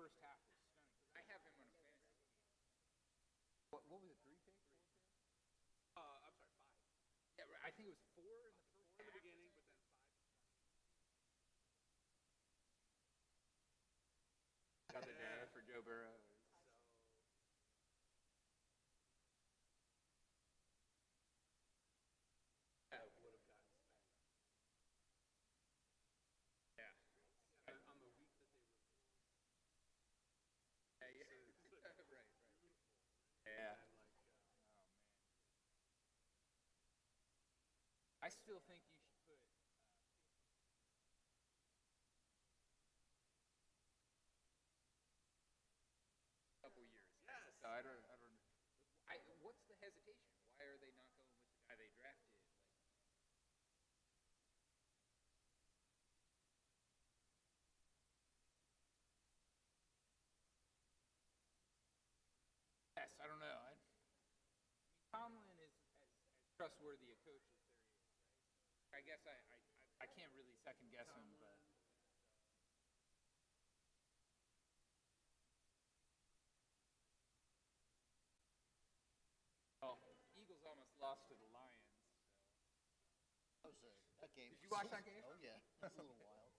first half was stunning. I have him on a fantasy team. What was it? 3 picks? 4 picks? I'm sorry, 5. Yeah, I think it was 4 in the first half. In the beginning, but then 5. Got the day for Joe Burrow. That would have gotten spent. Yeah. On the week that they were. Yeah. Right. Yeah. Oh man. I still think you should put. Couple years. Yes. So I don't. What's the hesitation? Why are they not going with the guy they drafted? Yes, I don't know. I mean, Tomlin is as trustworthy a coach as there is, right? I guess I can't really second guess him, but. Well, Eagles almost lost to the Lions. That was that game. Did you watch that game? Oh yeah, that's a little wild.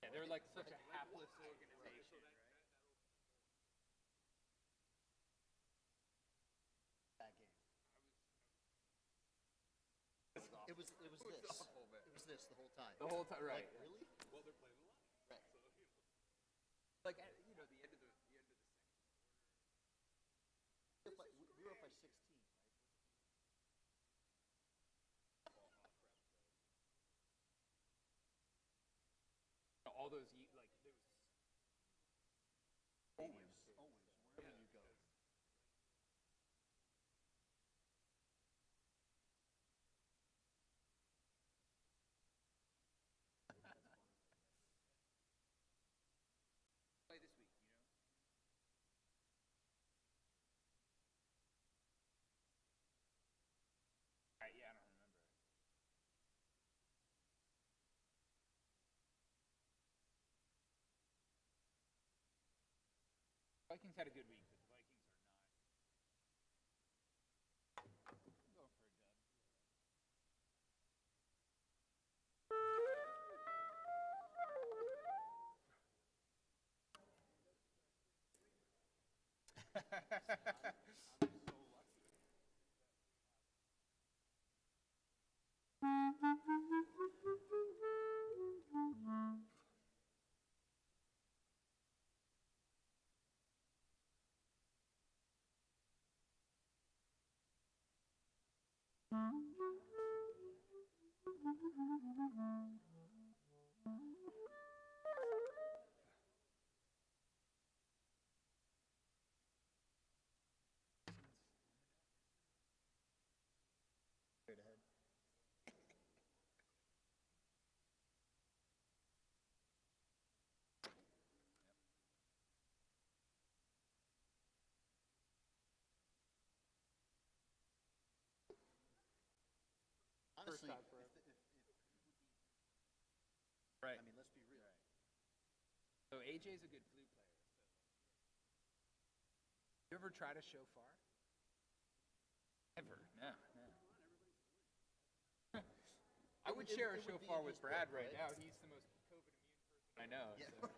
Yeah, they're like such a hapless organization, right? That game. It was this. Awful, man. It was this the whole time. The whole time, right? Like, really? Well, they're playing the Lions. Right. So, Like the end of the second quarter. We were up by 16, right? All those like there was Always, wherever you go. play this week, you know. Yeah, I don't remember. Vikings had a good week, but the Vikings are not. I'm going for a dub. Straight ahead. Honestly, time for I Right. mean, let's be real. So AJ's a good flute player. You ever try to shofar? Never. No. I would share a it would be shofar in with his Brad book, right right? now. He's the most COVID immune person I know. Yeah. So.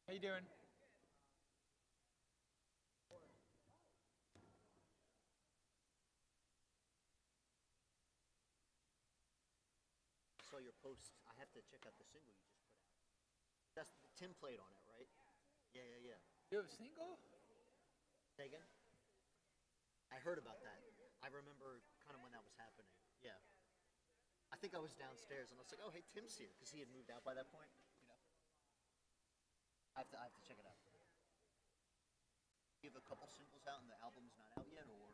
How you doing? Saw your post. I have to check out the single you just put out. That's Tim played on it, right? Yeah. You have a single? Say again? I heard about that. I remember kind of when that was happening. Yeah. I think I was downstairs and I was like, oh, hey, Tim's here, because he had moved out by that point. You know. I have to check it out. You have a couple singles out and the album's not out yet, or?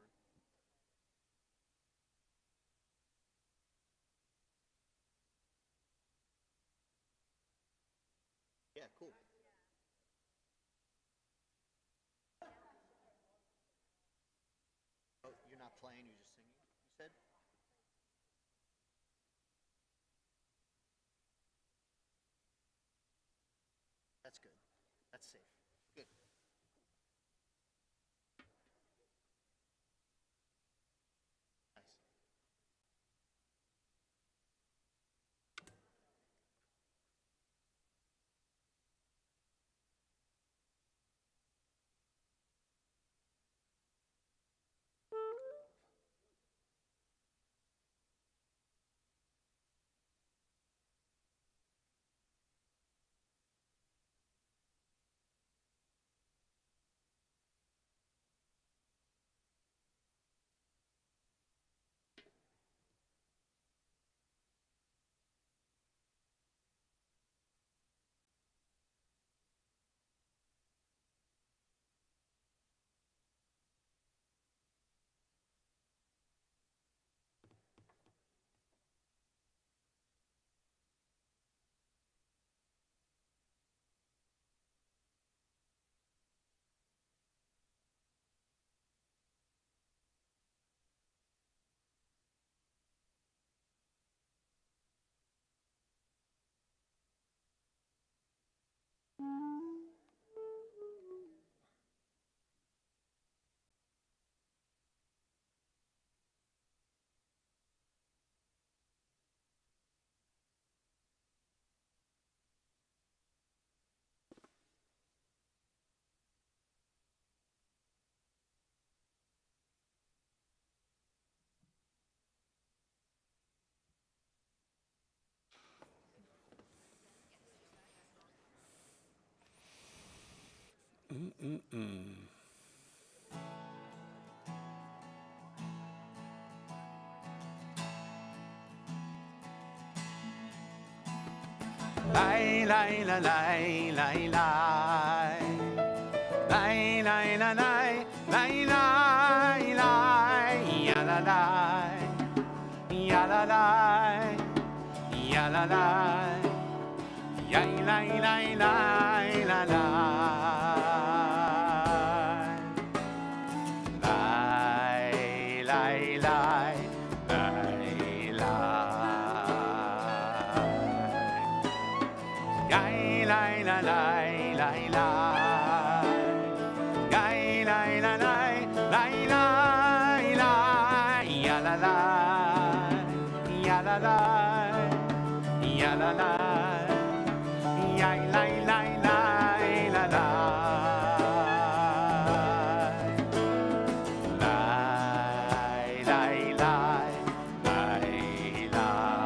Yeah, cool. Oh, you're not playing, you're just singing, you said? That's good. That's safe. Good. Nice. Lai lai la lai lai lai lai lai la lai lai lai lai ya la lai ya la lai ya la lai ya lai lai lai la lai lai lai lai lai Gai lai la lai lai lai Gai lai la lai lai lai lai Ya la lai Ya la lai Ya la lai Ya lai lai lai la lai Lai lai lai lai lai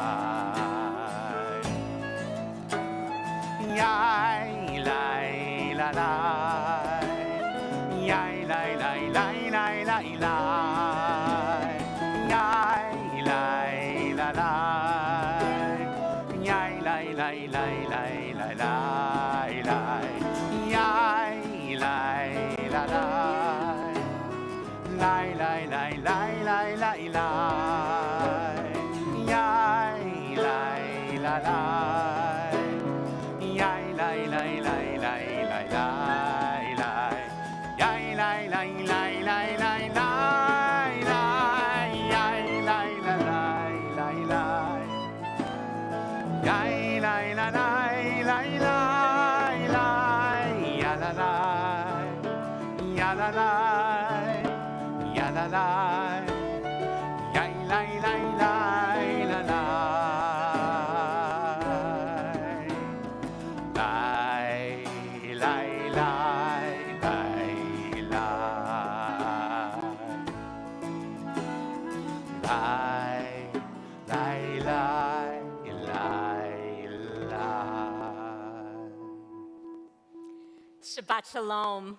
Yai lai la lai Yai lai lai lai lai lai lai Yai lai la lai Yai lai lai lai lai lai lai lai Yai lai la lai Lai lai lai lai lai lai lai Yai lai la lai Yai lai lai lai lai lai lai lai Yai lai lai lai lai lai lai lai Yai lai la lai lai lai Yai lai la lai lai lai lai Ya la lai Ya la lai Ya la lai Yai lai lai lai la lai Lai Shabbat Shalom.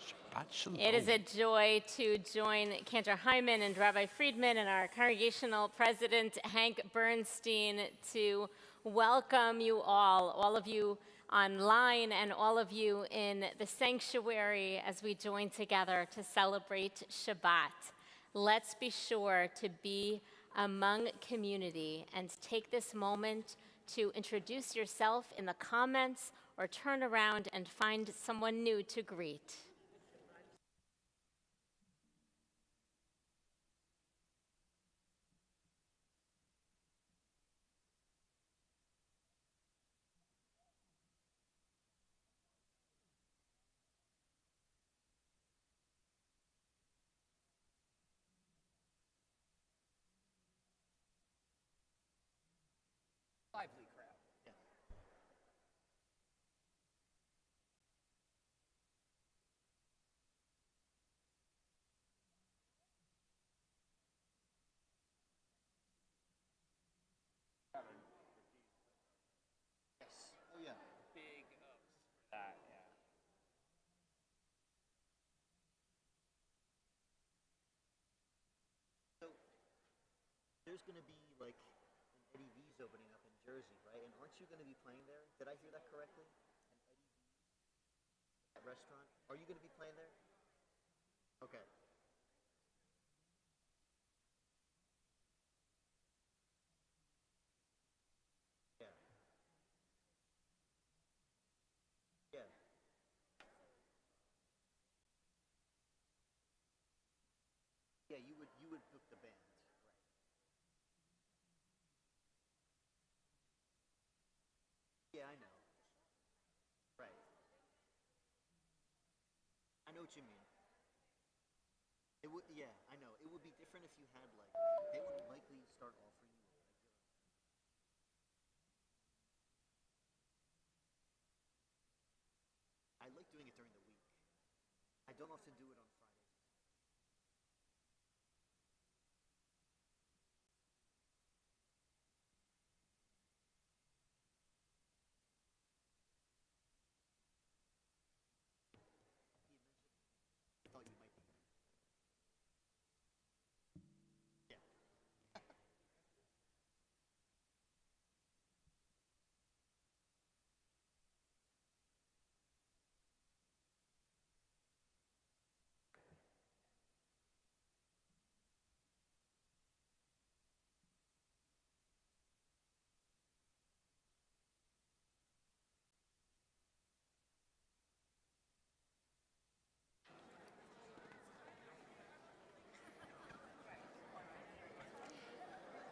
Shabbat shalom. It is a joy to join Cantor Hyman and Rabbi Friedman and our congregational president, Hank Bernstein, to welcome you all of you online and all of you in the sanctuary as we join together to celebrate Shabbat. Let's be sure to be among community and take this moment to introduce yourself in the comments or turn around and find someone new to greet. Lively crowd. Yes. Oh yeah. Big ups for that, yeah. So there's going to be like an Eddie V's opening up in Jersey, right? And aren't you going to be playing there? Did I hear that correctly? An Eddie V's that restaurant. Are you going to be playing there? Okay. Yeah. Yeah. Yeah. You would book the band, right? Yeah, I know. Right. I know what you mean. It would, yeah, I know. It would be different if you had like, they would likely start offering you a regular. I like doing it during the week. I don't often do it on Fridays. I thought you might be. Yeah.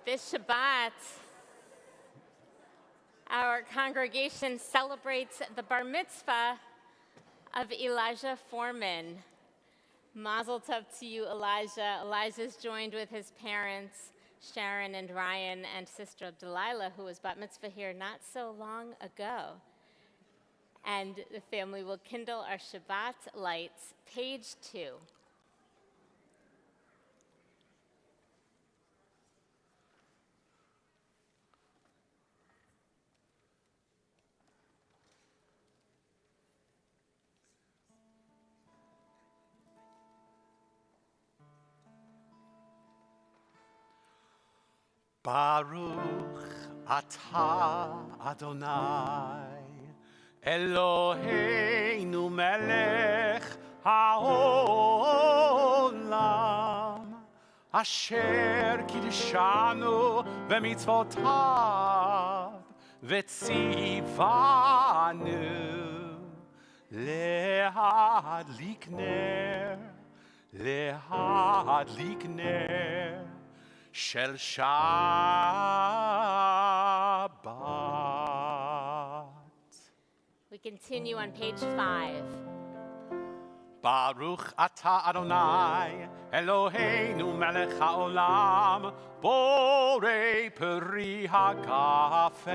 This Shabbat, our congregation celebrates the bar mitzvah of Elijah Foreman. Mazel tov to you, Elijah. Elijah's joined with his parents, Sharon and Ryan, and sister Delilah, who was bat mitzvah here not so long ago. And the family will kindle our Shabbat lights, page 2. Baruch atah Adonai Eloheinu melech haolam asher kiddushanu b'mitzvotav v'tzivanu lehadlik ner Shel Shabbat. We continue on page 5. Baruch atah Adonai Eloheinu melech haolam borei peri hagafen.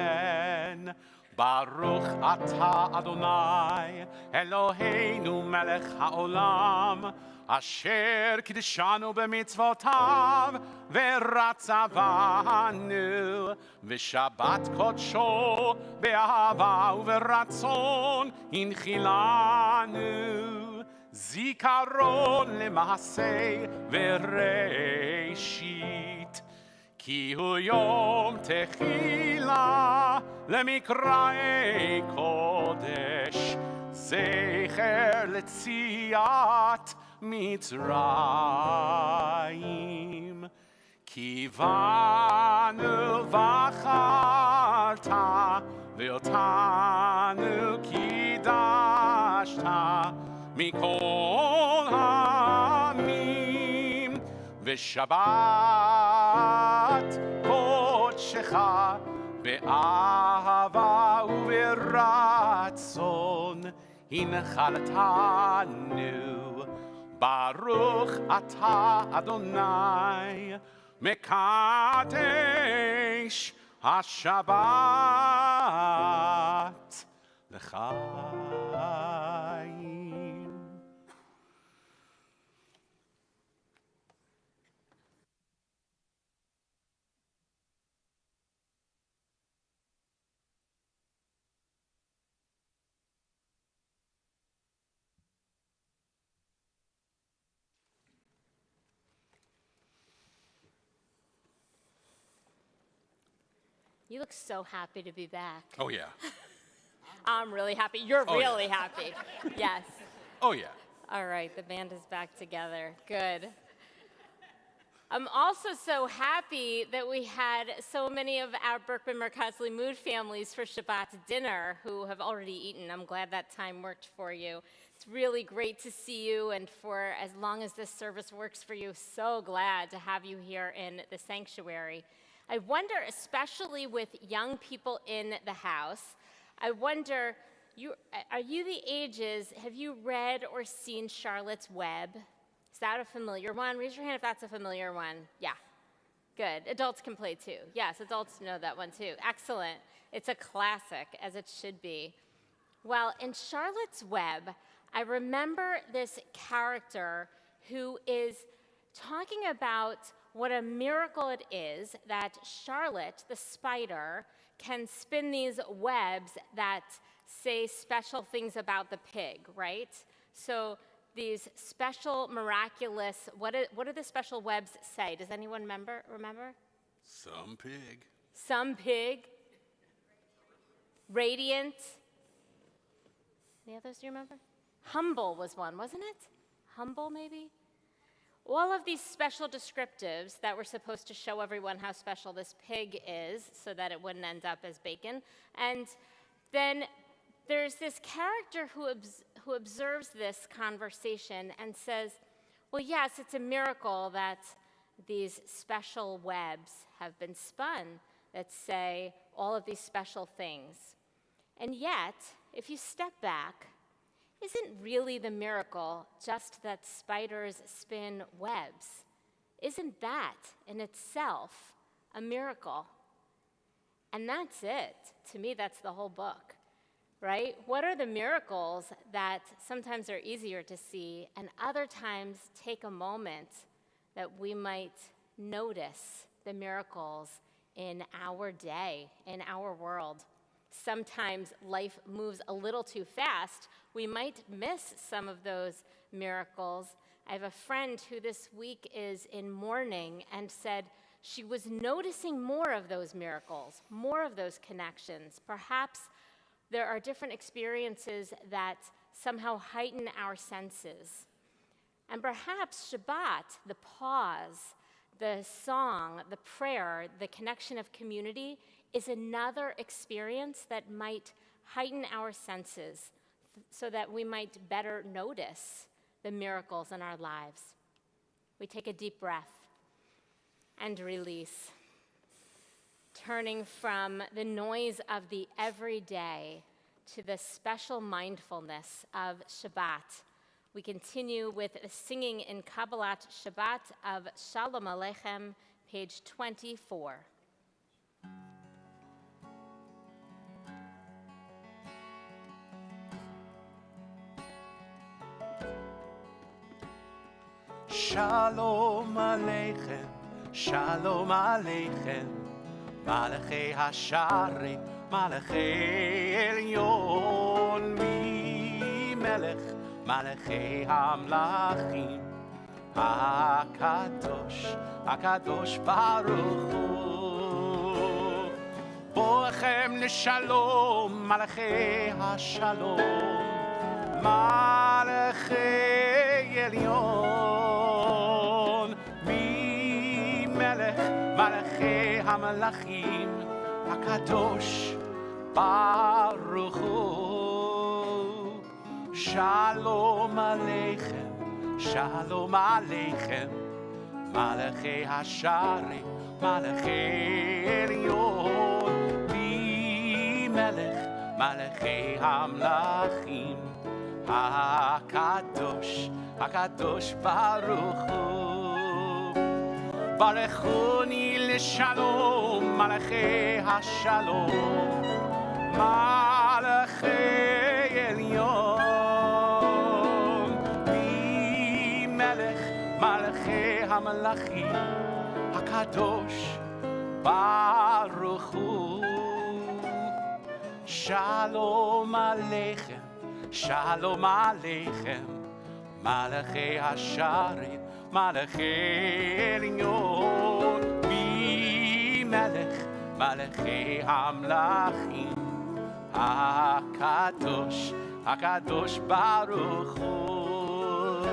Baruch atah Adonai Eloheinu melech haolam Asher kiddushanu b'mitzvotav v'ratzavanu ושבת קודשו באהבה וברצון הנחילנו זיכרון למעשה וראשית כי הוא יום תחילה למקראי קודש זכר לציאת מצרים כי בנו בחרת ואותנו קידשת מכל העמים ושבת קודשך באהבה וברצון הנחלתנו ברוך אתה אדוני מקדש השבת לחיים. You look so happy to be back. Oh yeah. I'm really happy. You're Oh, yeah. really happy. Yes. Oh yeah. All right, the band is back together. Good. I'm also so happy that we had so many of our Berkman Merkaz Limud families for Shabbat dinner who have already eaten. I'm glad that time worked for you. It's really great to see you, and for as long as this service works for you, so glad to have you here in the sanctuary. I wonder, especially with young people in the house, I wonder, are you the ages, have you read or seen Charlotte's Web? Is that a familiar one? Raise your hand if that's a familiar one. Yeah, good. Adults can play too. Yes, adults know that one too. Excellent. It's a classic, as it should be. Well, in Charlotte's Web, I remember this character who is talking about what a miracle it is that Charlotte, the spider, can spin these webs that say special things about the pig, right? So these special, miraculous, what do the special webs say? Does anyone remember? Some pig. Some pig. Radiant. The others, do you remember? Humble was one, wasn't it? Humble, maybe? All of these special descriptives that were supposed to show everyone how special this pig is so that it wouldn't end up as bacon. And then there's this character who observes this conversation and says, well, yes, it's a miracle that these special webs have been spun that say all of these special things. And yet, if you step back, isn't really the miracle just that spiders spin webs? Isn't that in itself a miracle? And that's it. To me, that's the whole book, right? What are the miracles that sometimes are easier to see and other times take a moment that we might notice the miracles in our day, in our world? Sometimes life moves a little too fast. We might miss some of those miracles. I have a friend who this week is in mourning and said she was noticing more of those miracles, more of those connections. Perhaps there are different experiences that somehow heighten our senses. And perhaps Shabbat, the pause, the song, the prayer, the connection of community is another experience that might heighten our senses so that we might better notice the miracles in our lives. We take a deep breath and release, turning from the noise of the everyday to the special mindfulness of Shabbat. We continue with the singing in Kabbalat Shabbat of Shalom Aleichem, page 24. Shalom Aleichem, Shalom Aleichem, מלאכי השרת, מלאכי עליון, מי מלך מלאכי המלכים, הקדוש, הקדוש ברוך הוא. בואכם לשלום, מלאכי השלום, מלאכי עליון, מי מלך מלאכי המלכים, הקדוש ברוך הוא. שלום עליכם, שלום עליכם, מלאכי השרת, מלאכי עליון, מי מלך מלאכי המלכים, הקדוש, הקדוש ברוך הוא. ברכוני לשלום, מלאכי השלום, מלאכי עליון, מי מלך מלאכי המלכים, הקדוש ברוך הוא. שלום עליכם, שלום עליכם, מלאכי השרת, מלאכי עליון, מי מלך מלאכי המלכים, הקדוש, הקדוש ברוך הוא.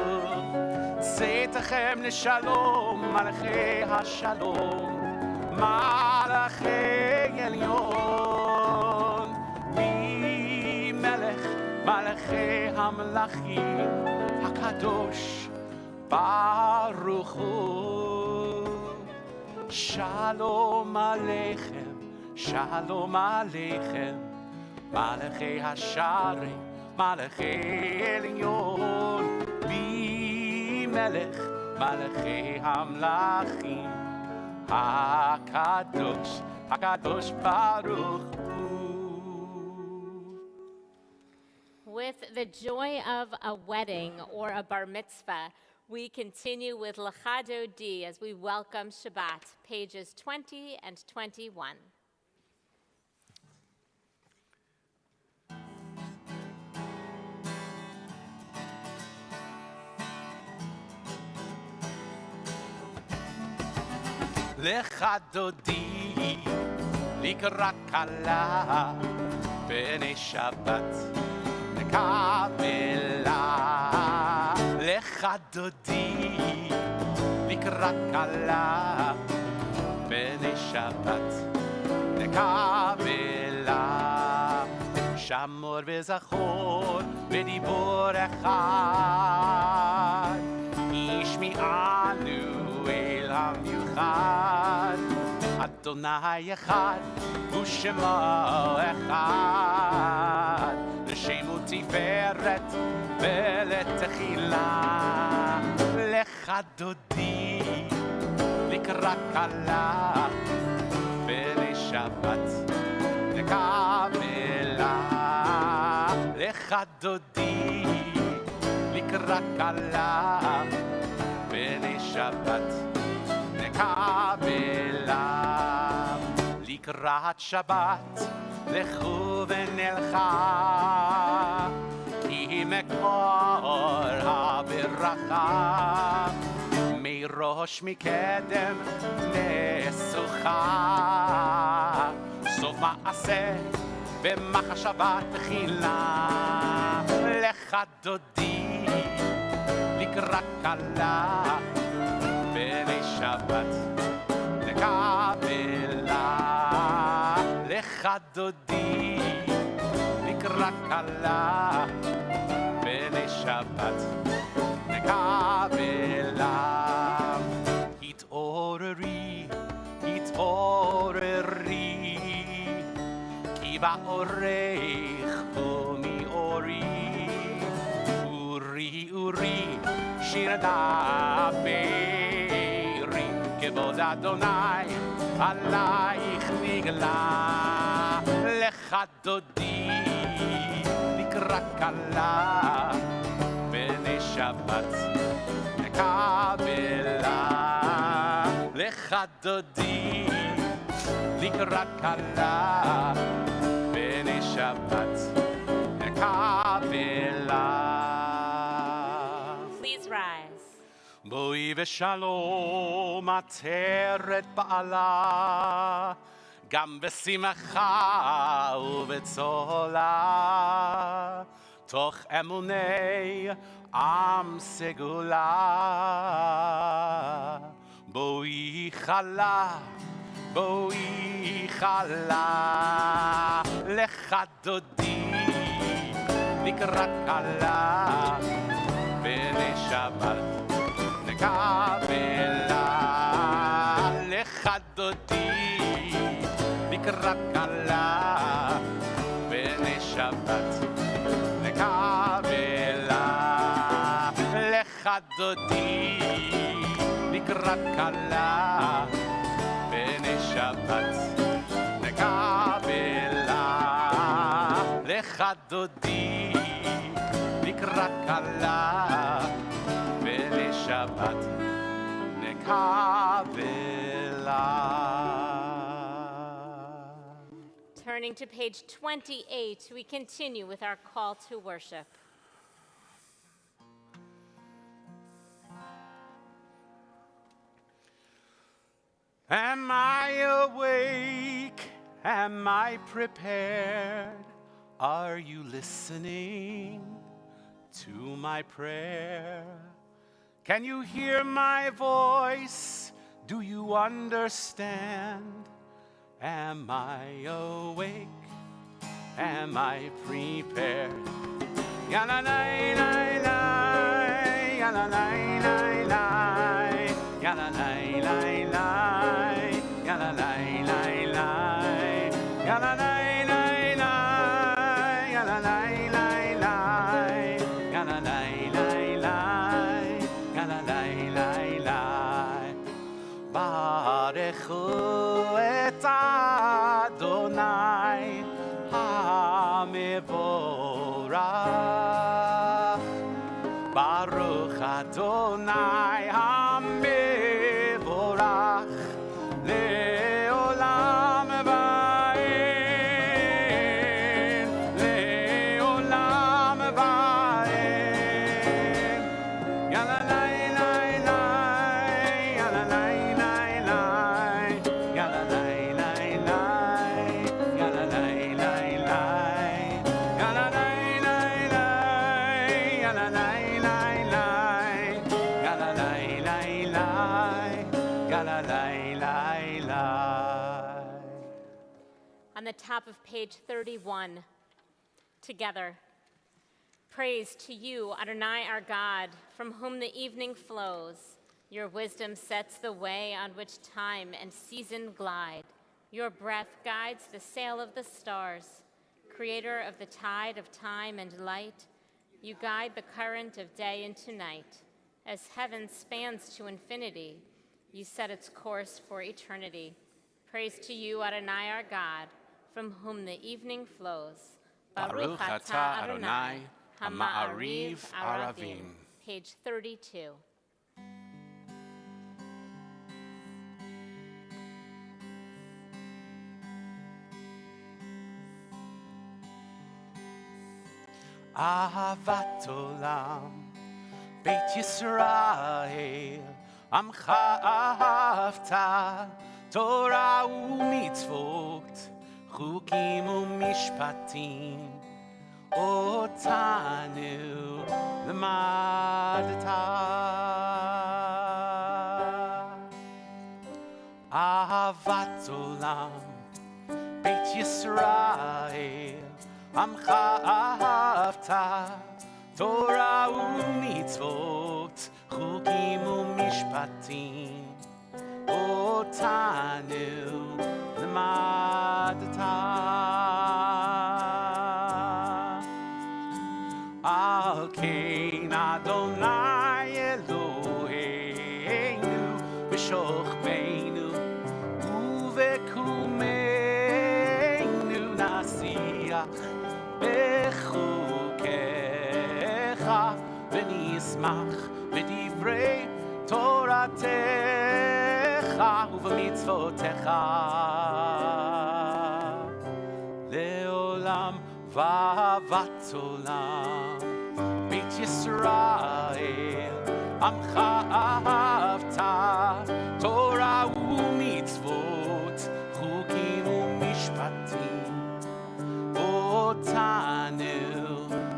צאתכם לשלום, מלאכי השלום, מלאכי עליון, מי מלך מלאכי המלכים, הקדוש ברוך הוא. שלום עליכם, שלום עליכם, מלאכי השרת, מלאכי עליון, מי מלך מלאכי המלכים, הקדוש, הקדוש ברוך הוא. With the joy of a wedding or a bar mitzvah, we continue with Lachado D as we welcome Shabbat, pages 20 and 21. לך דודי לקראת כלה, בני שבת נקבלה. לך דודי לקראת כלה, בני שבת נקבלה. שמור וזכור בדיבור אחד, ישמיענו אל המיוחד. אדוני אחד ושמו אחד, לשם ותפארת ולתחילה. לך דודי לקראת כלה, בני שבת נקבלה. לך דודי לקראת כלה, בני שבת נקבלה. לקראת שבת לכו ונלכה, כי מקור הברכה מראש מקדם נשוכה. סוף מעשה במחשבה תחילה. לך דודי לקראת כלה, בני שבת נקבלה. לך דודי לקראת כלה, בני שבת נקבלה. התעוררי, התעוררי, כי באורך קומי אורי. אורי אורי שיר דברי, כבוד אדוני עלייך נגלה. לך דודי לקראת כלה, בני שבת נקבלה. לך דודי לקראת כלה בני שבת נקבלה. Please rise. בואי ושלום עטרת בעלה, גם בשמחה ובצהלה, תוך אמוני עם סגולה. בואי חלה, בואי חלה, לך דודי לקראת כלה בני שבת נקבלה. לך דודי לקראת כלה בני שבת נקבלה. לך דודי לקראת כלה בני שבת נקבלה. לך דודי לקראת כלה בני שבת נקבלה. Turning to page 28, we continue with our call to worship. Am I awake? Am I prepared? Are you listening to my prayer? Can you hear my voice? Do you understand? Am I awake? Am I prepared? Ya la la la la, ya la la la la, ya la la la la, ya la la la la, ya la la la la, ya la la la la, ya la la la la, ya la la la la. Barechu et Adonai HaMevorach. Baruch Adonai HaMevorach Leolam Vaed, Leolam Vaed. Ya la la la la, ya la la la la, ya la la la la, ya la la la la, ya la la la la, ya la la la la, ya la la la la, ya la la la la. On the top of page 31, together. Praise to you, Adonai our God, from whom the evening flows. Your wisdom sets the way on which time and season glide. Your breath guides the sail of the stars. Creator of the tide of time and light, you guide the current of day into night. As heaven spans to infinity, you set its course for eternity. Praise to you, Adonai our God, from whom the evening flows. Baruch atah Adonai, Hama'ariv Aravim. Page 32. Ahavat olam, Beit Yisrael, Amcha ahavta, Torah u'mitzvot, Chukim u'mishpatim, Otanu lemadta. Ahavat olam, Beit Yisrael, Amcha ahavta, Torah u'mitzvot, Chukim u'mishpatim, Otanu lemadta. Al kein Adonai Eloheinu b'shochbeinu uvekumenu nasiach bechukecha v'nismach v'divrei Toratecha. ובמצוותיך לעולם ואהבת עולם. בית ישראל עמך אהבת, תורה ומצוות, חוקים ומשפטים, אותנו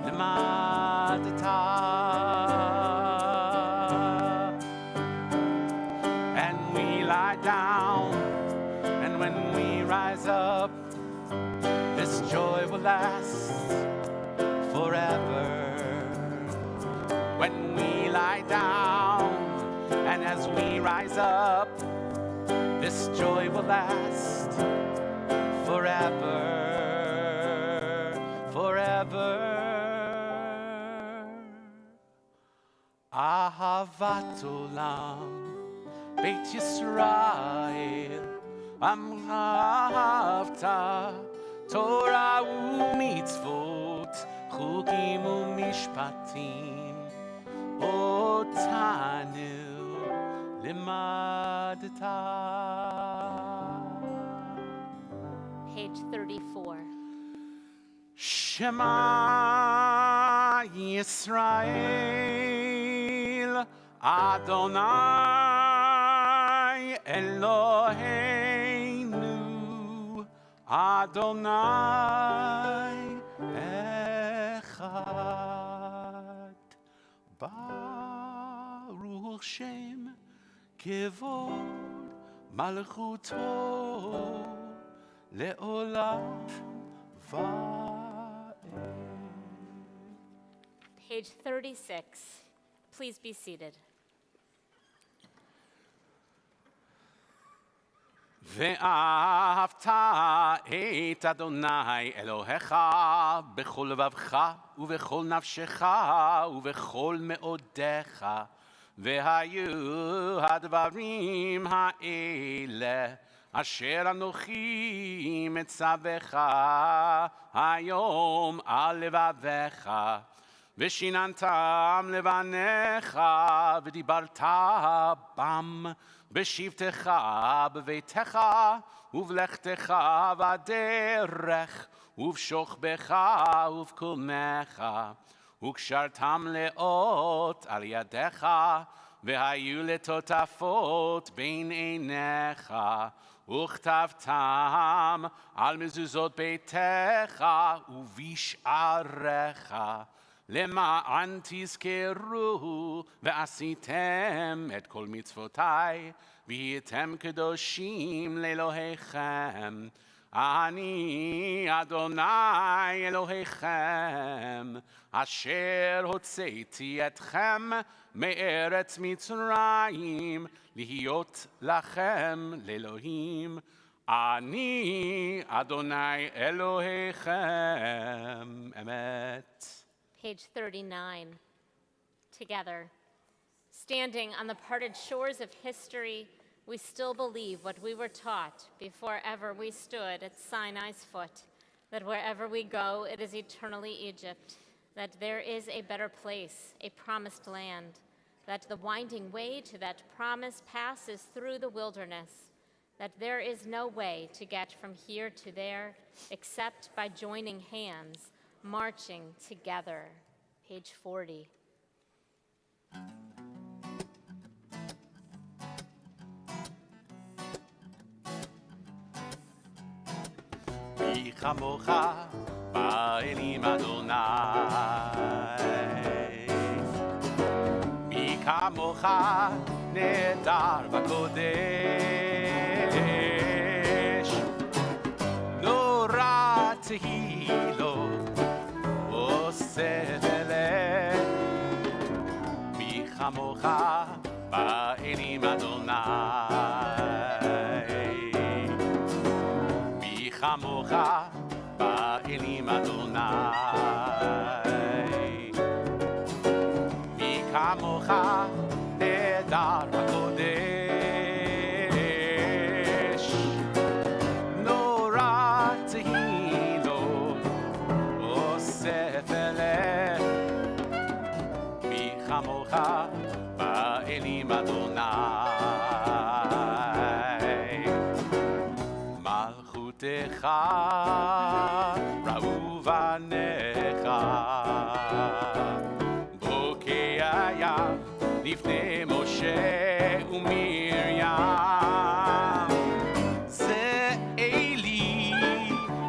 למדת. And we lie down, and when we rise up, this joy will last forever. When we lie down, and as we rise up, this joy will last forever, forever. Ahavat olam, Beit Yisrael, Amhavta, Torah u'mitzvot, Chukim u'mishpatim, Otanu limadta. Page 34. Shema Yisrael, Adonai Eloheinu, Adonai Echad. Baruch Shem Kevod Malchuto Le'olam Va'ed. Page 36. Please be seated. ואהבת את אדוני אלוהיך בכל לבבך ובכל נפשך ובכל מאודיך, והיו הדברים האלה אשר אנוכי מצווך היום על לבביך, ושיננתם לבניך ודיברת בם בשבתך בביתך ובלכתך בדרך ובשוכבך ובקומך, וקשרתם לאות על ידיך, והיו לטוטפות בין עיניך, וכתבתם על מזוזות ביתך ובשעריך, למען תזכרו ועשיתם את כל מצוותיי, והייתם קדושים לאלוהיכם. אני אדוני אלוהיכם, אשר הוצאתי אתכם מארץ מצרים, להיות לכם לאלוהים. אני אדוני אלוהיכם, אמת. Page 39. Together. Standing on the parted shores of history, we still believe what we were taught before ever we stood at Sinai's foot, that wherever we go, it is eternally Egypt, that there is a better place, a promised land, that the winding way to that promise passes through the wilderness, that there is no way to get from here to there except by joining hands, marching together. Page 40. מי כמוך באלים אדוני, מי כמוך נהדר בקודש, נורא תהילות עושה ולב. מי כמוך באלים אדוני, מי כמוך באלים אדוני, מי כמוך נהדר בקודש, נורא תהילות אוסף ולב. מי כמוך באלים אדוני, ראו בניך. בוקע היה לפני משה ומרים, זה אלי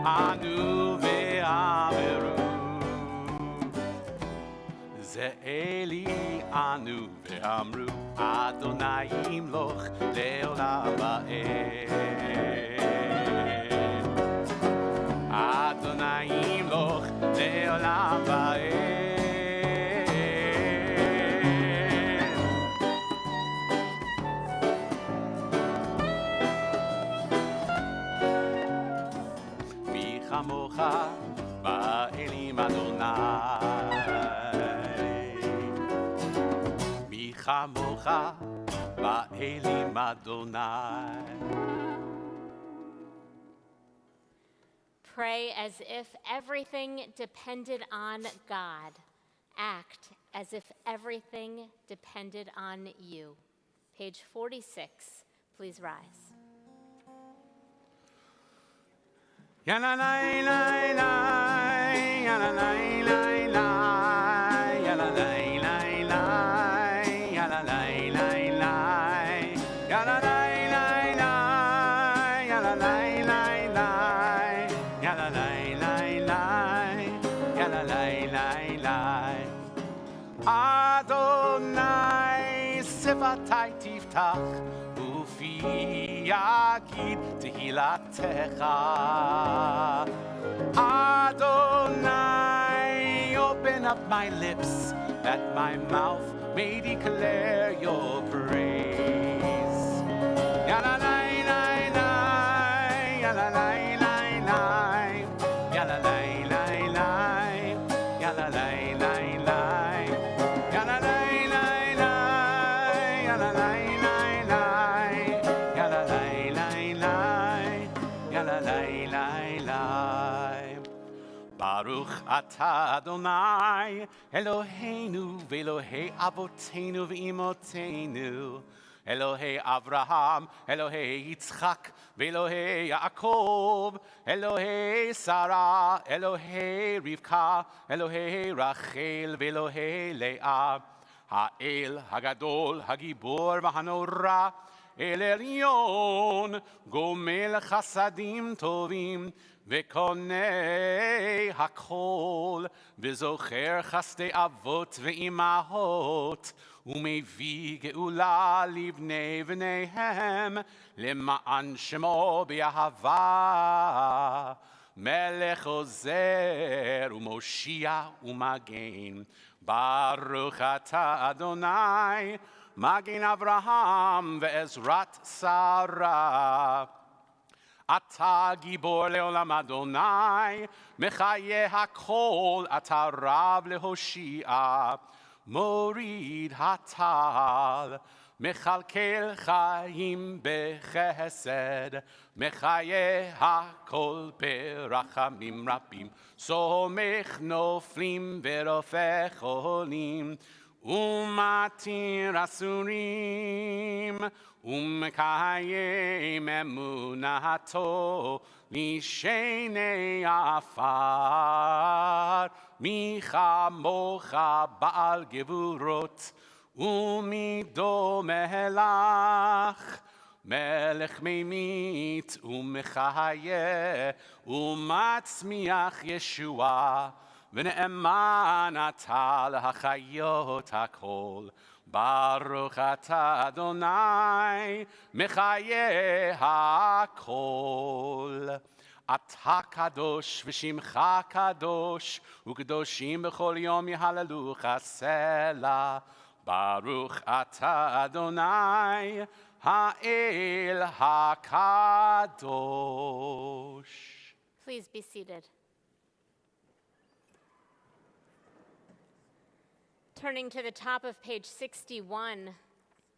ענו ואמרו, זה אלי ענו ואמרו, אדוני ימלוך לעולם ועד. אדוני ימלוך לעולם ועד. מי כמוך באלים אדוני, מי כמוך באלים אדוני. Pray as if everything depended on God. Act as if everything depended on you. Page 46. Please rise. Ya la la la la, ya la la la la, ya la la la la, ya la la la la, ya la la la la, ya la la la la, ya la la la la, ya la la la la. Adonai sefatai tiftach ufi yagid tehilatecha. Adonai, open up my lips that my mouth may declare your praise. Ya la la la la, ya la la la la, ya la la la la, ya la la la la, ya la la la la, ya la la la la, ya la la la la, ya la la la la. Baruch atah Adonai Eloheinu ve'Elohei Avotenu ve'Imotenu, Elohei Avraham, Elohei Yitzchak ve'Elohei Yaakov, Elohei Sarah, Elohei Rivka, Elohei Rachel ve'Elohei Leah, Ha'el Hagadol Hagibor v'Hanora, El Elyon Gomel Chasadim Tovim וקונה הכל, וזוכר חסדי אבות ואימהות, ומביא גאולה לבני בניהם, למען שמו באהבה. מלך עוזר ומושיע ומגן, ברוך אתה אדוני, מגן אברהם ועזרת שרה. אתה גיבור לעולם אדוני, מחיה הכל, אתה רב להושיע, מוריד הטל, מכלכל חיים בחסד, מחיה הכל ברחמים רבים, סומך נופלים ורופא חולים, ומתיר אסורים, ומקיים אמונתו לשני עפר. מי כמוך בעל גבורות ומי דומה לך, מלך ממית ומחיה ומצמיח ישועה, ונאמן אתה להחיות הכל. ברוך אתה אדוני מחיה הכל. אתה קדוש ושמך קדוש, וקדושים בכל יום יהללוך סלה. ברוך אתה אדוני האל הקדוש. Please be seated. Turning to the top of page 61,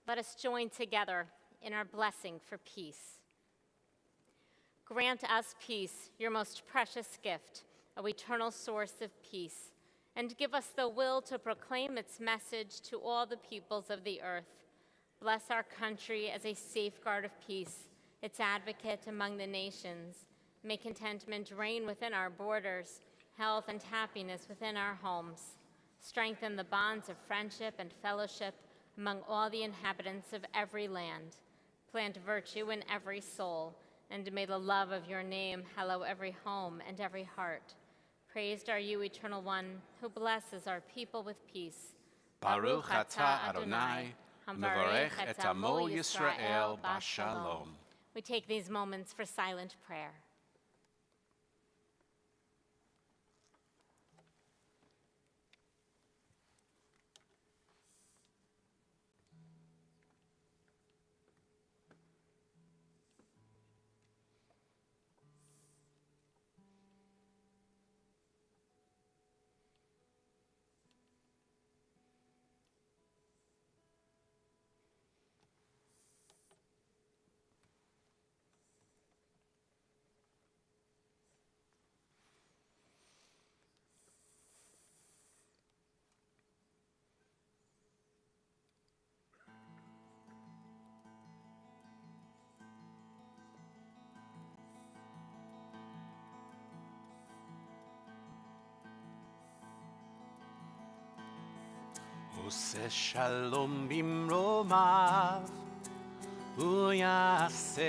let us join together in our blessing for peace. Grant us peace, your most precious gift, O eternal source of peace, and give us the will to proclaim its message to all the peoples of the earth. Bless our country as a safeguard of peace, its advocate among the nations, May contentment reign within our borders, health and happiness within our homes. Strengthen the bonds of friendship and fellowship among all the inhabitants of every land. Plant virtue in every soul, and may the love of your name hallow every home and every heart. Praised are you, Eternal One, who blesses our people with peace. Baruch atah Adonai, mevarech et amo Yisrael b'shalom. We take these moments for silent prayer. עושה שלום במרומיו, הוא יעשה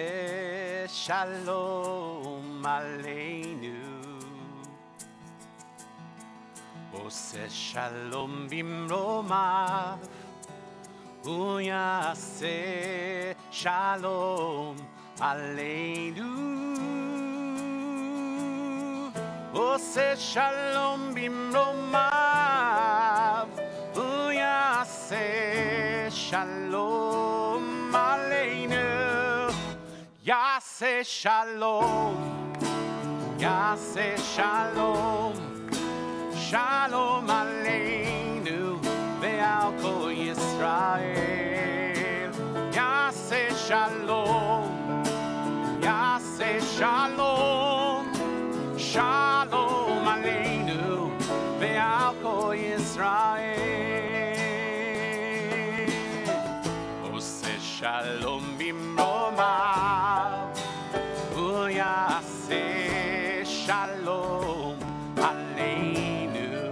שלום עלינו. עושה שלום במרומיו, הוא יעשה שלום עלינו. עושה שלום במרומיו, הוא יעשה שלום עלינו. יעשה שלום, יעשה שלום, שלום עלינו ועל כל ישראל. יעשה שלום, יעשה שלום, שלום עלינו ועל כל ישראל. עושה שלום במרומיו, הוא יעשה שלום עלינו.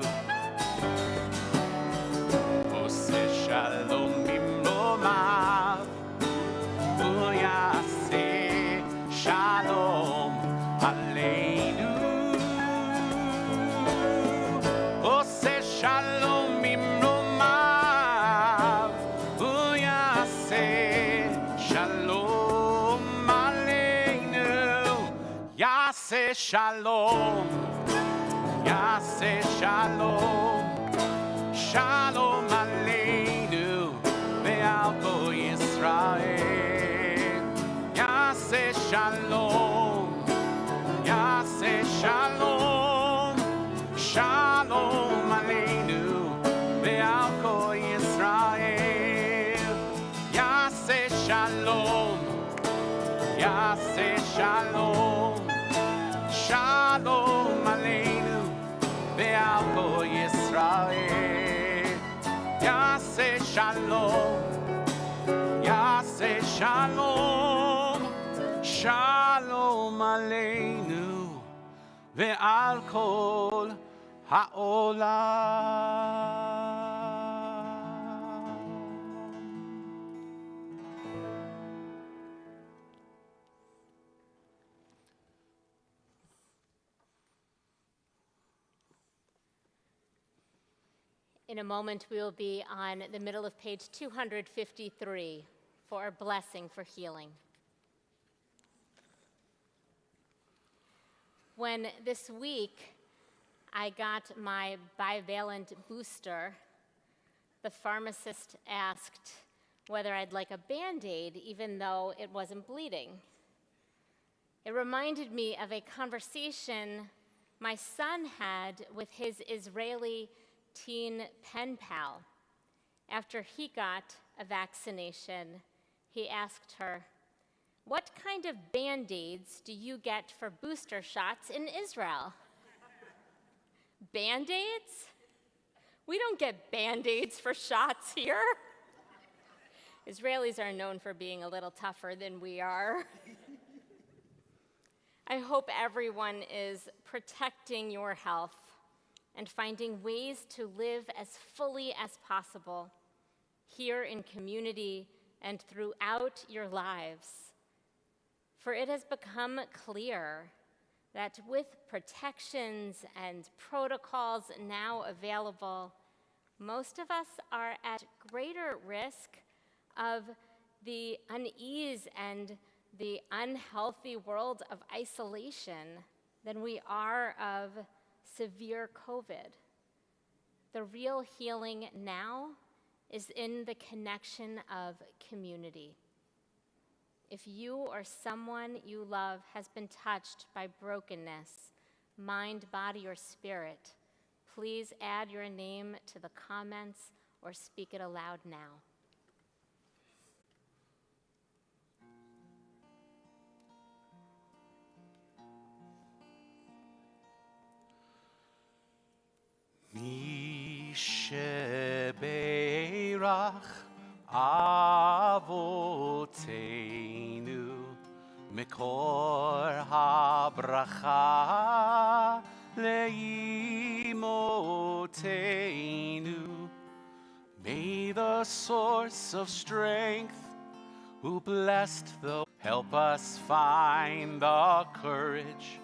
עושה שלום במרומיו, הוא יעשה שלום עלינו. עושה שלום במרומיו, הוא יעשה שלום עלינו. יעשה שלום, יעשה שלום, שלום עלינו ועל כל ישראל. יעשה שלום, יעשה שלום, שלום עלינו ועל כל ישראל. יעשה שלום, יעשה שלום, שלום עלינו ועל כל ישראל. יעשה שלום, יעשה שלום, שלום עלינו ועל כל העולם. In a moment, we will be on the middle of page 253 for a blessing for healing. When this week I got my bivalent booster, the pharmacist asked whether I'd like a Band-Aid even though it wasn't bleeding. It reminded me of a conversation my son had with his Israeli teen pen pal. After he got a vaccination, he asked her, "What kind of Band-Aids do you get for booster shots in Israel?" Band-Aids? We don't get Band-Aids for shots here. Israelis are known for being a little tougher than we are. I hope everyone is protecting your health and finding ways to live as fully as possible here in community and throughout your lives. For it has become clear that with protections and protocols now available, most of us are at greater risk of the unease and the unhealthy world of isolation than we are of severe COVID. The real healing now is in the connection of community. If you or someone you love has been touched by brokenness, mind, body, or spirit, please add your name to the comments or speak it aloud now. Mi shebeirach avoteinu mikor habracha leimoteinu. May the source of strength who blessed the help us find the courage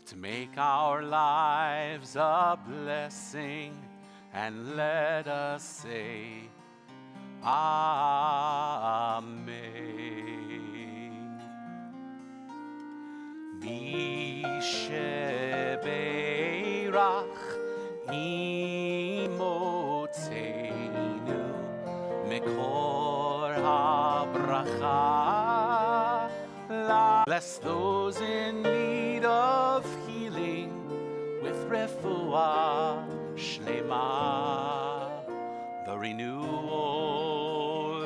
to make our lives a blessing, and let us say, Amen. Mi shebeirach imoteinu mikor habracha. Bless those in need of healing with refuah shlema, the renewal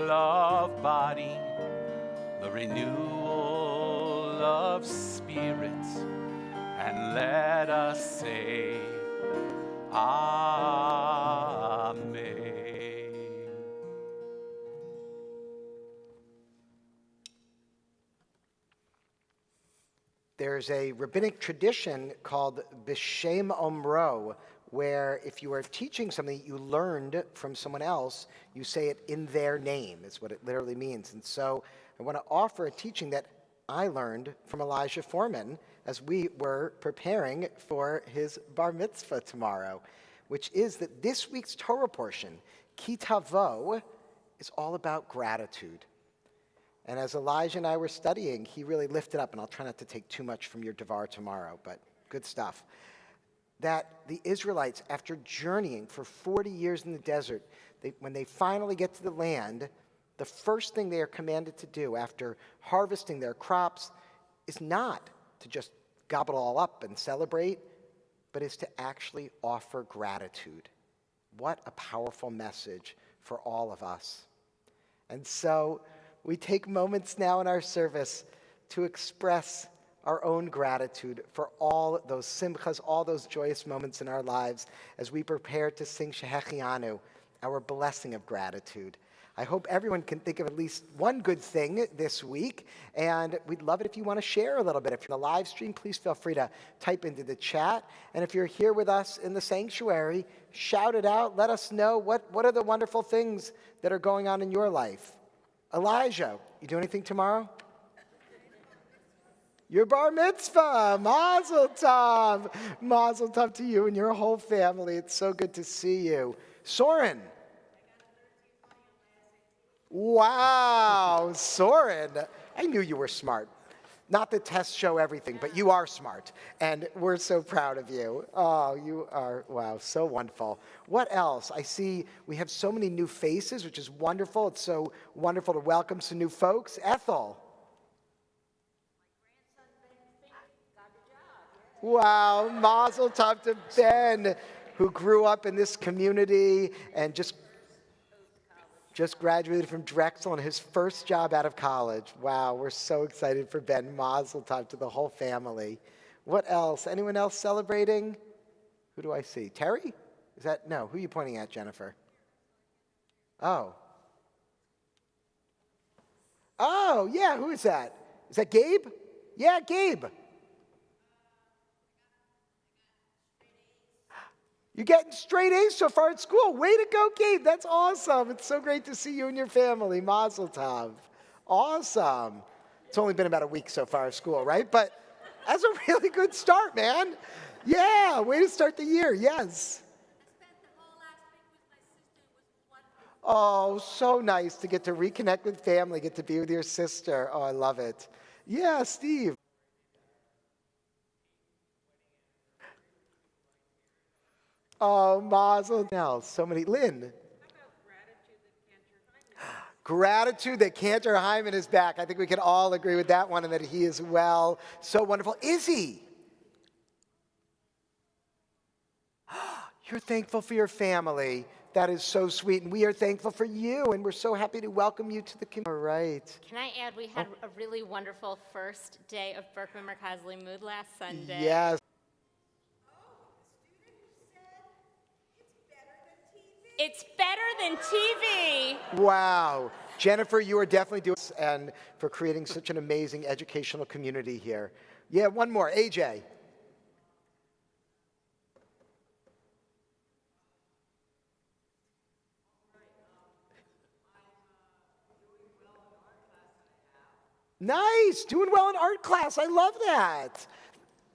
of body, the renewal of spirit, and let us say, Amen. There's a rabbinic tradition called B'Shem Omro, where if you are teaching something that you learned from someone else, you say it in their name, is what it literally means. And so I want to offer a teaching that I learned from Elijah Foreman as we were preparing for his bar mitzvah tomorrow, which is that this week's Torah portion, Ki Tavo, is all about gratitude. And as Elijah and I were studying, he really lifted up, and I'll try not to take too much from your Devar tomorrow, but good stuff, that the Israelites, after journeying for 40 years in the desert, when they finally get to the land, the first thing they are commanded to do after harvesting their crops is not to just gobble it all up and celebrate, but is to actually offer gratitude. What a powerful message for all of us. And so we take moments now in our service to express our own gratitude for all those simchas, all those joyous moments in our lives as we prepare to sing Shehechianu, our blessing of gratitude. I hope everyone can think of at least one good thing this week, and we'd love it if you want to share a little bit. If you're on the live stream, please feel free to type into the chat. And if you're here with us in the sanctuary, shout it out. Let us know what are the wonderful things that are going on in your life. Elijah, you do anything tomorrow? Your bar mitzvah, mazel tov. Mazel tov to you and your whole family. It's so good to see you. Soren. Wow, Soren. I knew you were smart. Not that tests show everything, but you are smart. And we're so proud of you. Oh, you are, wow, so wonderful. What else? I see we have so many new faces, which is wonderful. It's so wonderful to welcome some new folks. Ethel. Wow, mazel tov to Ben, who grew up in this community and just graduated from Drexel and his first job out of college. Wow, we're so excited for Ben. Mazel tov to the whole family. What else? Anyone else celebrating? Who do I see? Terry? Is that, no, who are you pointing at, Jennifer? Oh. Oh, yeah, who is that? Is that Gabe? Yeah, Gabe. You're getting straight A's so far at school. Way to go, Gabe. That's awesome. It's so great to see you and your family. Mazel tov. Awesome. It's only been about a week so far of school, right? But that's a really good start, man. Yeah, way to start the year. Yes. Oh, so nice to get to reconnect with family, get to be with your sister. Oh, I love it. Yeah, Steve. Oh, Mazel tov. So many. Lynn. Gratitude that Cantor Hyman is back. I think we can all agree with that one and that he is well. So wonderful. Is he? You're thankful for your family. That is so sweet. And we are thankful for you. And we're so happy to welcome you to the community. All right. Can I add, we had a really wonderful first day of Berkman Merkazli Mood last Sunday. Yes. It's better than TV. Wow. Jennifer, you are definitely doing this and for creating such an amazing educational community here. Yeah, one more. AJ. Nice. Doing well in art class. I love that.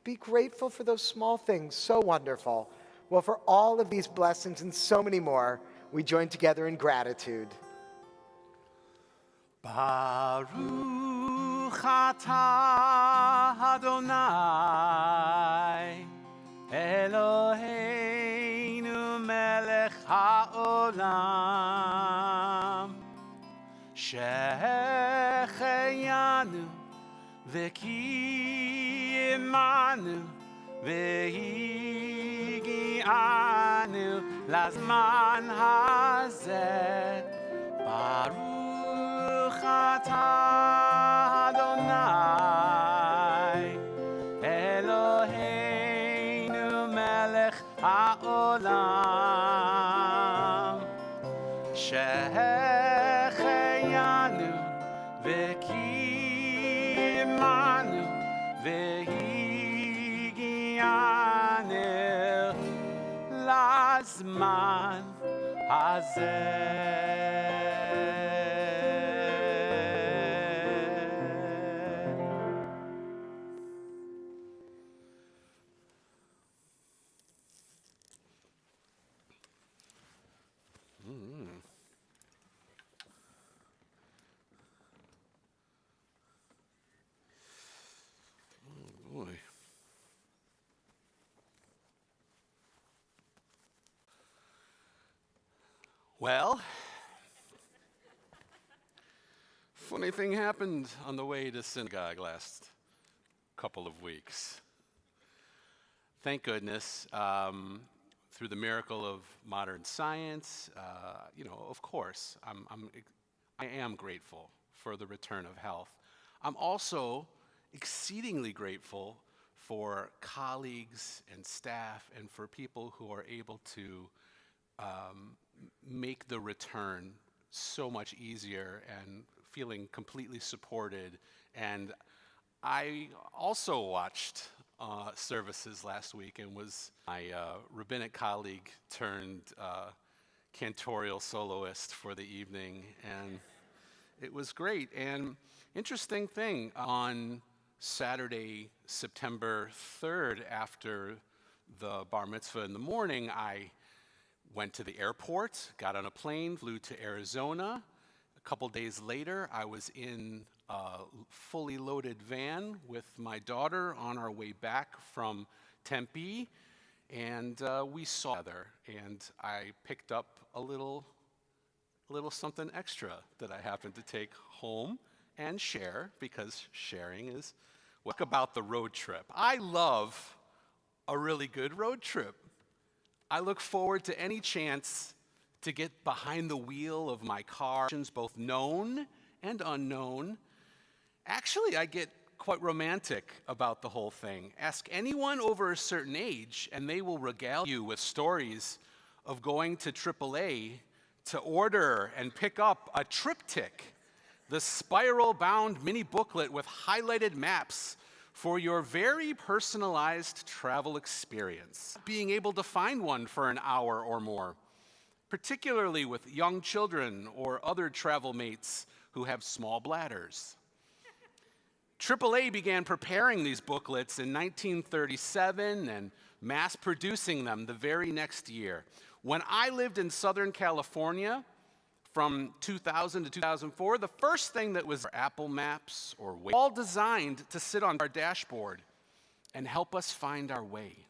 Be grateful for those small things. So wonderful. Well, for all of these blessings and so many more, we join together in gratitude. Baruch atah Adonai Eloheinu melech haolam Shehecheyanu v'kiyimanu v'higianu lazman hazeh Baruch atah Adonai Eloheinu melech haolam Shehecheyanu v'kiyimanu v'higianu lazman hazeh. Boy. Well, funny thing happened on the way to synagogue last couple of weeks. Thank goodness, through the miracle of modern science, of course, I am grateful for the return of health. I'm also exceedingly grateful for colleagues and staff and for people who are able to make the return so much easier and feeling completely supported. And I also watched services last week and was my rabbinic colleague turned cantorial soloist for the evening, and it was great. And interesting thing, on Saturday, September 3rd, after the bar mitzvah in the morning, I went to the airport, got on a plane, flew to Arizona. A couple days later, I was in a fully loaded van with my daughter on our way back from Tempe, and we saw together, and I picked up a little something extra that I happened to take home and share, because sharing is what about the road trip. I love a really good road trip. I look forward to any chance to get behind the wheel of my car, both known and unknown. Actually, I get quite romantic about the whole thing. Ask anyone over a certain age, and they will regale you with stories of going to AAA to order and pick up a triptych, the spiral-bound mini booklet with highlighted maps for your very personalized travel experience. Being able to find one for an hour or more, particularly with young children or other travel mates who have small bladders. AAA began preparing these booklets in 1937 and mass producing them the very next year. When I lived in Southern California from 2000 to 2004, the first thing that was Apple Maps or Waze, all designed to sit on our dashboard and help us find our way.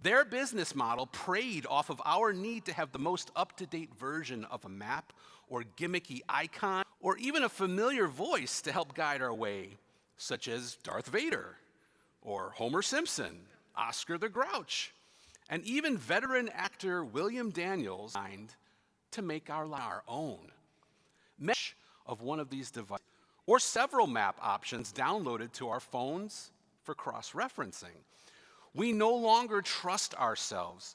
Their business model preyed off of our need to have the most up-to-date version of a map or gimmicky icon or even a familiar voice to help guide our way, such as Darth Vader or Homer Simpson, Oscar the Grouch, and even veteran actor William Daniels designed to make our own. Mesh of one of these devices or several map options downloaded to our phones for cross-referencing. We no longer trust ourselves,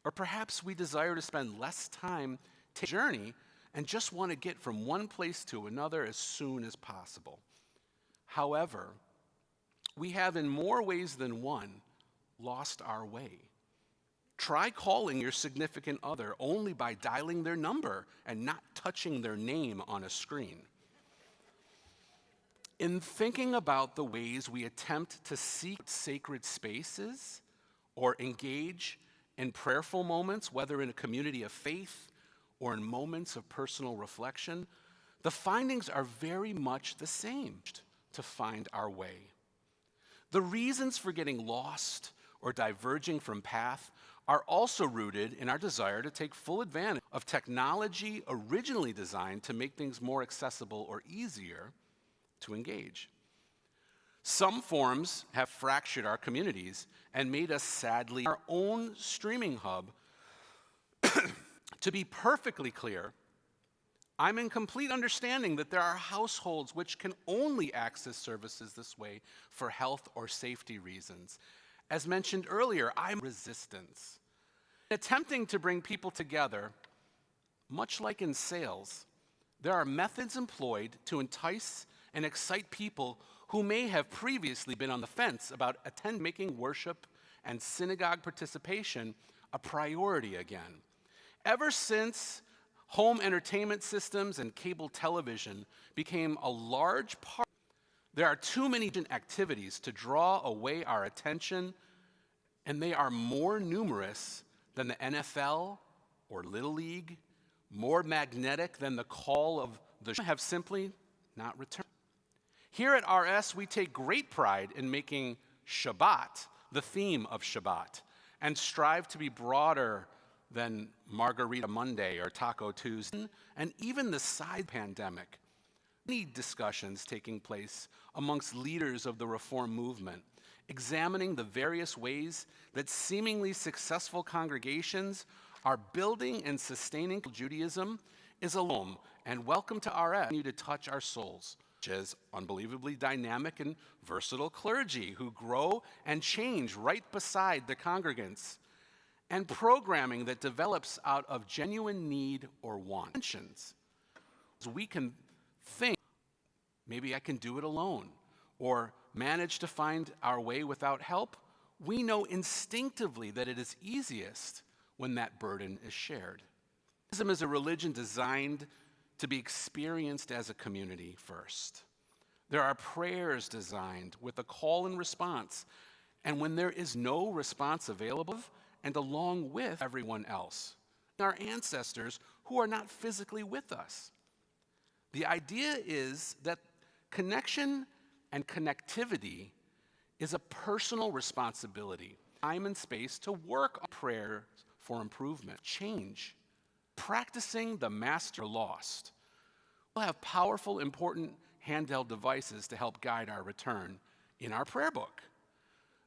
or perhaps we desire to spend less time taking a journey and just want to get from one place to another as soon as possible. However, we have in more ways than one lost our way. Try calling your significant other only by dialing their number and not touching their name on a screen. In thinking about the ways we attempt to seek sacred spaces or engage in prayerful moments, whether in a community of faith or in moments of personal reflection, the findings are very much the same: to find our way. The reasons for getting lost or diverging from path are also rooted in our desire to take full advantage of technology originally designed to make things more accessible or easier to engage. Some forms have fractured our communities and made us sadly our own streaming hub. To be perfectly clear, I'm in complete understanding that there are households which can only access services this way for health or safety reasons. As mentioned earlier, I'm resistance. Attempting to bring people together, much like in sales, there are methods employed to entice and excite people who may have previously been on the fence about making worship and synagogue participation a priority again. Ever since home entertainment systems and cable television became a large part, there are too many activities to draw away our attention, and they are more numerous than the NFL or Little League, more magnetic than the call of the show, have simply not returned. Here at RS, we take great pride in making Shabbat the theme of Shabbat and strive to be broader than Margarita Monday or Taco Tuesday, and even the side pandemic. Many discussions taking place amongst leaders of the Reform movement, examining the various ways that seemingly successful congregations are building and sustaining Judaism is alone, and welcome to RS. Continue to touch our souls, such as unbelievably dynamic and versatile clergy who grow and change right beside the congregants, and programming that develops out of genuine need or want. We can think, maybe I can do it alone, or manage to find our way without help. We know instinctively that it is easiest when that burden is shared. Judaism is a religion designed to be experienced as a community first. There are prayers designed with a call and response, and when there is no response available, and along with everyone else, our ancestors who are not physically with us. The idea is that connection and connectivity is a personal responsibility, time and space to work on prayers for improvement, change. Practicing the master lost. We'll have powerful, important handheld devices to help guide our return in our prayer book.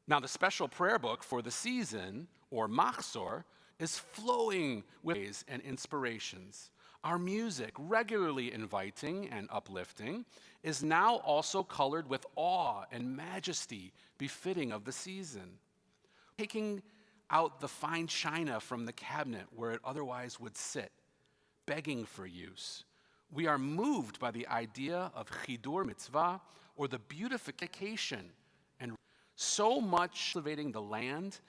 Now, the special prayer book for the season, or Machzor, is flowing with ways and inspirations. Our music, regularly inviting and uplifting, is now also colored with awe and majesty befitting of the season. Taking out the fine china from the cabinet where it otherwise would sit, begging for use. We are moved by the idea of chidur mitzvah, or the beautification and so much cultivating the land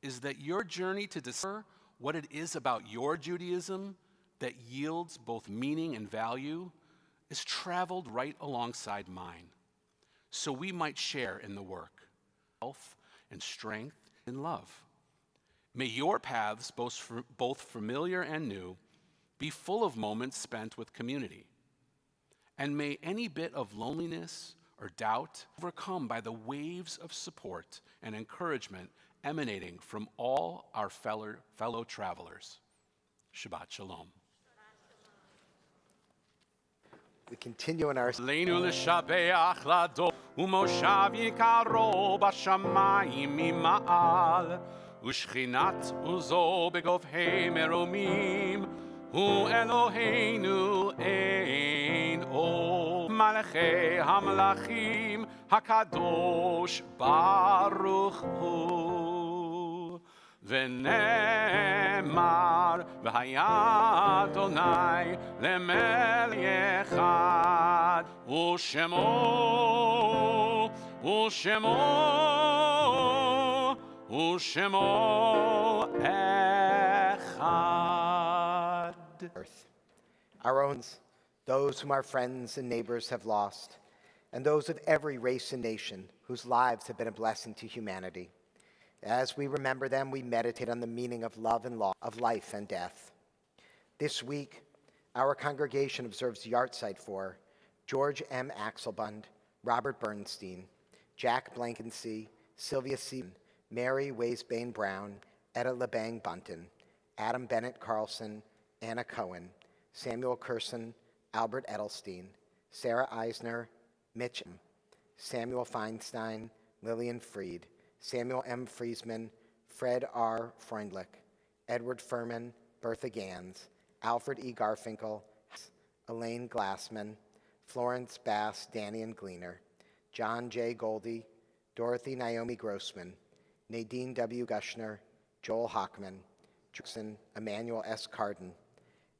is that your journey to discover what it is about your Judaism that yields both meaning and value is traveled right alongside mine, so we might share in the work, health and strength and love. May your paths, both familiar and new, be full of moments spent with community. And may any bit of loneliness or doubt overcome by the waves of support and encouragement emanating from all our fellow travelers. Shabbat Shalom. We continue in our עלינו לשבח לדור, ומושב יקרו בשמיים ממעל, ושכינת עוזו בגובהי מרומים, הוא אלוהינו אין עוד. מלכי המלכים הקדוש ברוך הוא. ונאמר, והיה אדוני למלך אחד, ושמו אחד. earth. Our own, those whom our friends and neighbors have lost, and those of every race and nation whose lives have been a blessing to humanity. As we remember them, we meditate on the meaning of love and law, of life and death. This week, our congregation observes yahrzeit for George M. Axelbund, Robert Bernstein, Jack Blankensee, Sylvia Seaton, Mary Waisbane Brown, Etta LeBang Bunton, Adam Bennett Carlson, Anna Cohen, Samuel Curson, Albert Edelstein, Sarah Eisner, Mitchum, Samuel Feinstein, Lillian Freed, Samuel M. Friesman, Fred R. Freundlich, Edward Furman, Bertha Gans, Alfred E. Garfinkel, Elaine Glassman, Florence Bass, Danian Gleaner, John J. Goldie, Dorothy Naomi Grossman, Nadine W. Gushner, Joel Hockman, Jackson, Emmanuel S. Carden,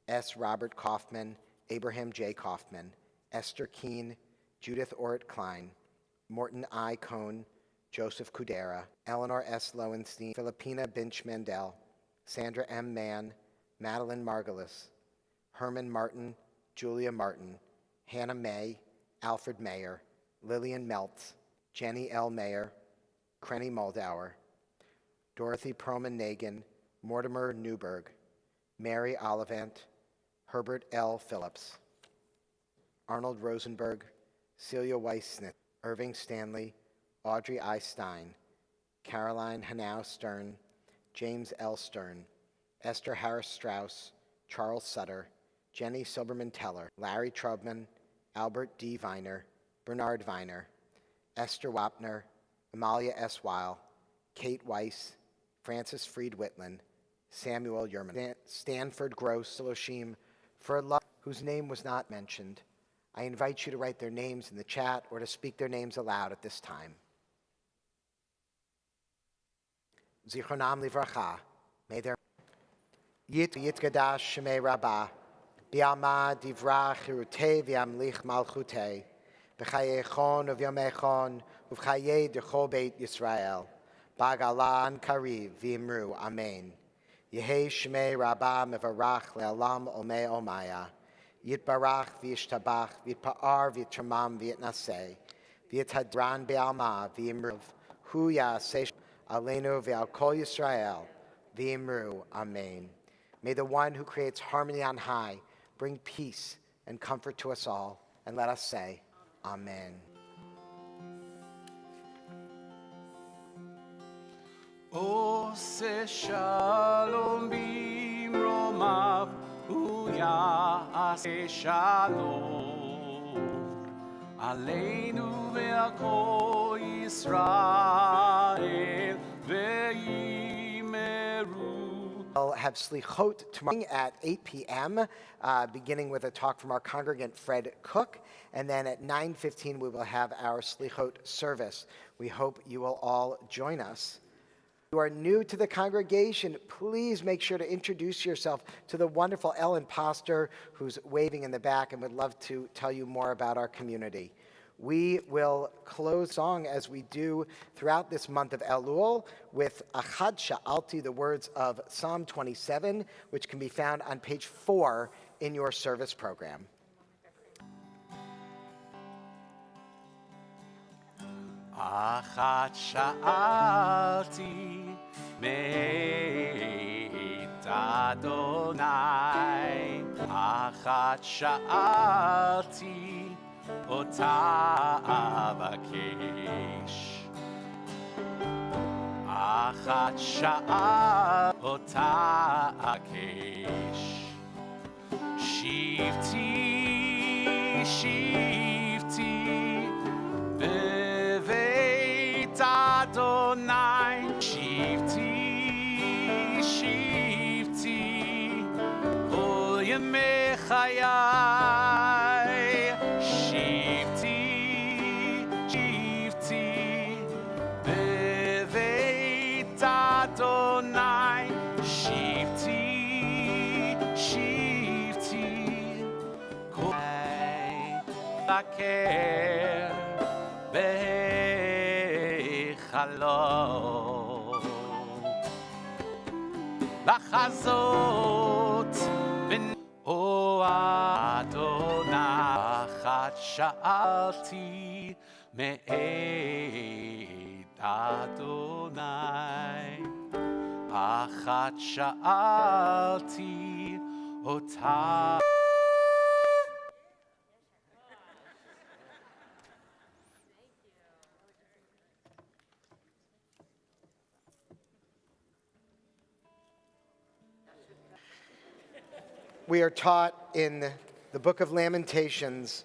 S. Robert Kaufman, Abraham J. Kaufman, Esther Keene, Judith Orrit Klein, Morton I. Cohn, Joseph Kudera, Eleanor S. Lowenstein, Philippina Binch Mandel, Sandra M. Mann, Madeline Margulis, Herman Martin, Julia Martin, Hannah May, Alfred Mayer, Lillian Meltz, Jenny L. Mayer, Krenny Moldauer, Dorothy Perlman-Nagin, Mortimer Newberg, Mary Ollivant, Herbert L. Phillips, Arnold Rosenberg, Celia Weiss-Smith, Irving Stanley, Audrey I. Stein, Caroline Hanau Stern, James L. Stern, Esther Harris Strauss, Charles Sutter, Jenny Silberman Teller, Larry Trubman, Albert D. Viner, Bernard Viner, Esther Wapner, Amalia S. Weil, Kate Weiss, Francis Fried Whitland, Samuel Yerman, Stanford Gross, Elohim, for a love whose name was not mentioned. I invite you to write their names in the chat or to speak their names aloud at this time. Zichronam livracha, may their Yitgadash Shemei Rabbah, Bi'alma Divra Chirutei V'yamlich Malchutei, B'chayechon Uvyamechon Uv'chayei Dechol Beit Yisrael, Ba'galan Kariv V'imru Amen. Yehei Shemei Rabbah Mevarach Le'alam Omei Omaya, Yitbarach V'yishtabach V'yitpa'ar V'yitramam V'yitnaseh, V'yithadran Be'alma V'imru, Hu Ya'aseh Aleinu V'al Kol Yisrael V'imru Amen. May the one who creates harmony on high bring peace and comfort to us all, and let us say, Amen. עושה שלום במרומיו, הוא יעשה שלום עלינו ועל כל ישראל וימרו. We'll have Slichot tomorrow at 8 p.m., beginning with a talk from our congregant Fred Cook, and then at 9:15 we will have our Slichot service. We hope you will all join us. If you are new to the congregation, please make sure to introduce yourself to the wonderful Ellen Poster, who's waving in the back and would love to tell you more about our community. We will close song as we do throughout this month of Elul with Achad Sha'alti, the words of Psalm 27, which can be found on page 4 in your service program. אחת שאלתי מאת אדוני, אחת שאלתי אותה אבקש, אחת שאל אותה אבקש, שבתי שבתי בבית אדוני, שבתי שבתי כל ימי חיי, שבתי שבתי בבית אדוני, שבתי שבתי כל בקר בחלום, לחזות או אדוני, אחת שאלתי מאת אדוני, אחת שאלתי אותה. We are taught in the book of Lamentations,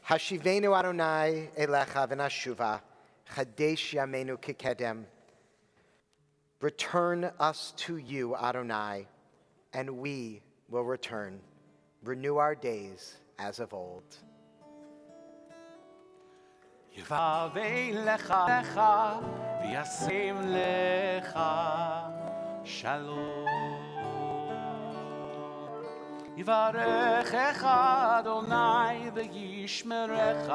Hashivenu Adonai elecha v'nashuva, chadesh yamenu kikedem. Return us to you, Adonai, and we will return. Renew our days as of old. יבוא לך לך וישים לך שלום. יברכך אדוני וישמרך,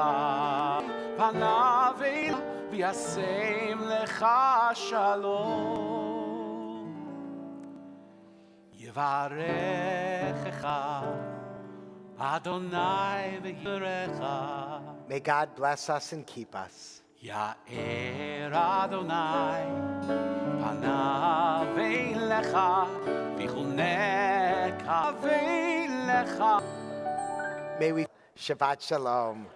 פניו אליך וישים לך שלום. יברכך אדוני וישמרך. May God bless us and keep us. יאר אדוני פניו אליך ויחונך אליך. May we Shabbat Shalom.